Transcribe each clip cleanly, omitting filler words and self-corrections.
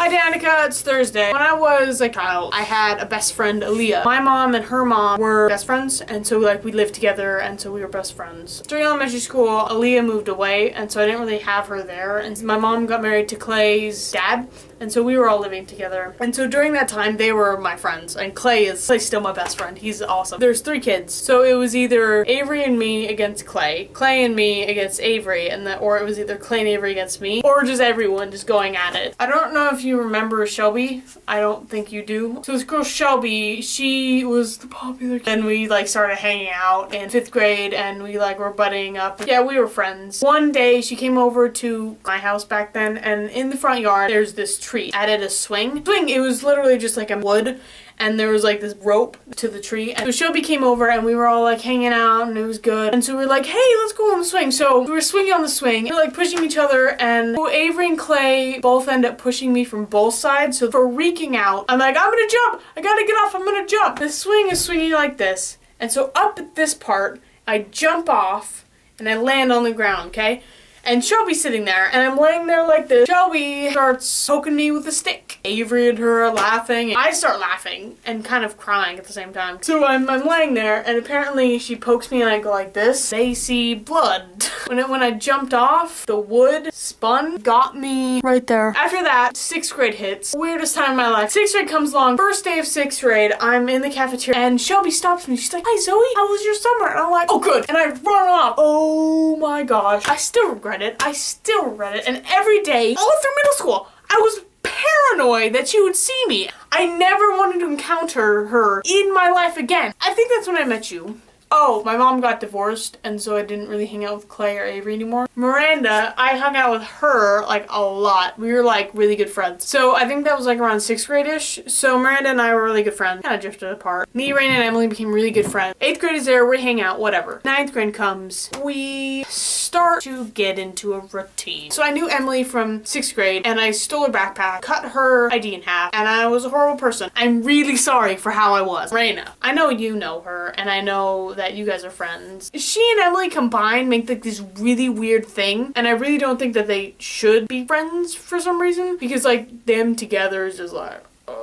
Hi Danica, it's Thursday. When I was a child, I had a best friend, Aaliyah. My mom and her mom were best friends, and so we lived together, and so we were best friends. During elementary school, Aaliyah moved away, and so I didn't really have her there. And my mom got married to Clay's dad, and so we were all living together. And so during that time, they were my friends, and Clay's still my best friend. He's awesome. There's 3 kids, so it was either Avery and me against Clay, Clay and me against Avery, or it was either Clay and Avery against me, or just everyone just going at it. I don't know if you remember Shelby. I don't think you do. So this girl Shelby, she was the popular kid, and we started hanging out in 5th grade, and we were buddying up. Yeah, we were friends. One day she came over to my house back then, and in the front yard there's this tree. Added a swing. It was literally just a wood, and there was this rope to the tree. And so Shelby came over, and we were all hanging out, and it was good. And so we were hey, let's go on the swing. So we were swinging on the swing. We were pushing each other, and so Avery and Clay both end up pushing me from both sides. So for freaking out, I'm I'm gonna jump. I gotta get off. I'm gonna jump. The swing is swinging like this. And so up at this part, I jump off, and I land on the ground, okay? And Shelby's sitting there, and I'm laying there like this. Shelby starts poking me with a stick. Avery and her are laughing, and I start laughing and kind of crying at the same time. So I'm laying there, and apparently she pokes me and I go like this. They see blood. When I jumped off, the wood spun, got me right there. After that, 6th grade hits. Weirdest time of my life. 6th grade comes along. First day of 6th grade, I'm in the cafeteria, and Shelby stops me. She's like, "Hi Zoe, how was your summer?" And I'm like, "Oh good." And I run off. Oh my gosh. I still regret it. And every day, all through middle school, I was paranoid that she would see me. I never wanted to encounter her in my life again. I think that's when I met you. Oh, my mom got divorced, and so I didn't really hang out with Clay or Avery anymore. Miranda, I hung out with her a lot. We were really good friends. So I think that was around 6th grade-ish. So Miranda and I were really good friends. Kind of drifted apart. Me, Raina, and Emily became really good friends. 8th grade is there, we hang out, whatever. 9th grade comes, we start to get into a routine. So I knew Emily from 6th grade, and I stole her backpack, cut her ID in half, and I was a horrible person. I'm really sorry for how I was. Raina, I know you know her, and I know that you guys are friends. She and Emily combined make this really weird thing, and I really don't think that they should be friends for some reason, because them together is just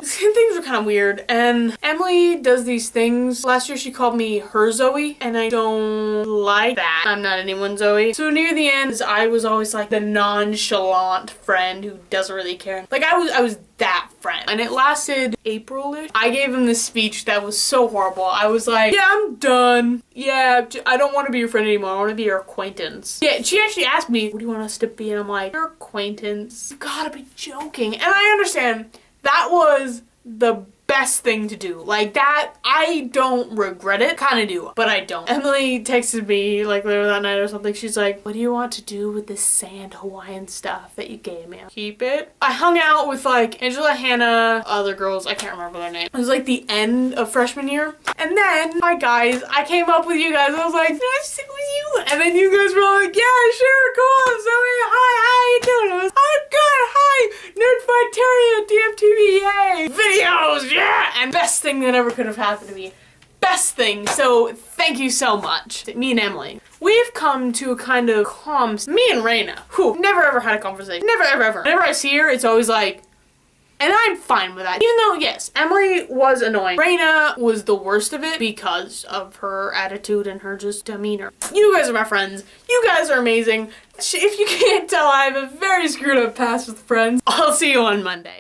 things are kind of weird. And Emily does these things. Last year she called me her Zoe, and I don't like that. I'm not anyone's Zoe. So near the end, I was always the nonchalant friend who doesn't really care. I was that friend. And it lasted April-ish. I gave him this speech that was so horrible. I was like, "Yeah, I'm done. Yeah, I don't want to be your friend anymore. I want to be your acquaintance." Yeah, she actually asked me, "What do you want us to be?" And I'm like, "Your acquaintance." You gotta be joking. And I understand. That was the best thing to do. That, I don't regret it. Kinda do, but I don't. Emily texted me later that night or something. She's like, "What do you want to do with this sand Hawaiian stuff that you gave me?" Keep it. I hung out with Angela, Hannah, other girls. I can't remember their name. It was the end of freshman year. And then, hi guys, I came up with you guys. I was like, "Can I sit with you?" And then you guys were like, "Yeah, sure, cool. Zoe, hi, how you doing?" I was, "I'm good, hi, Nerdfighteria, DFTV, yay. Videos, yeah." And best thing that ever could have happened to me. Best thing. So thank you so much. Me and Emily. We've come to a kind of calm, me and Raina, who never ever had a conversation. Never ever ever. Whenever I see her, it's always and I'm fine with that. Even though, yes, Emily was annoying. Raina was the worst of it because of her attitude and her just demeanor. You guys are my friends. You guys are amazing. If you can't tell, I have a very screwed up past with friends. I'll see you on Monday.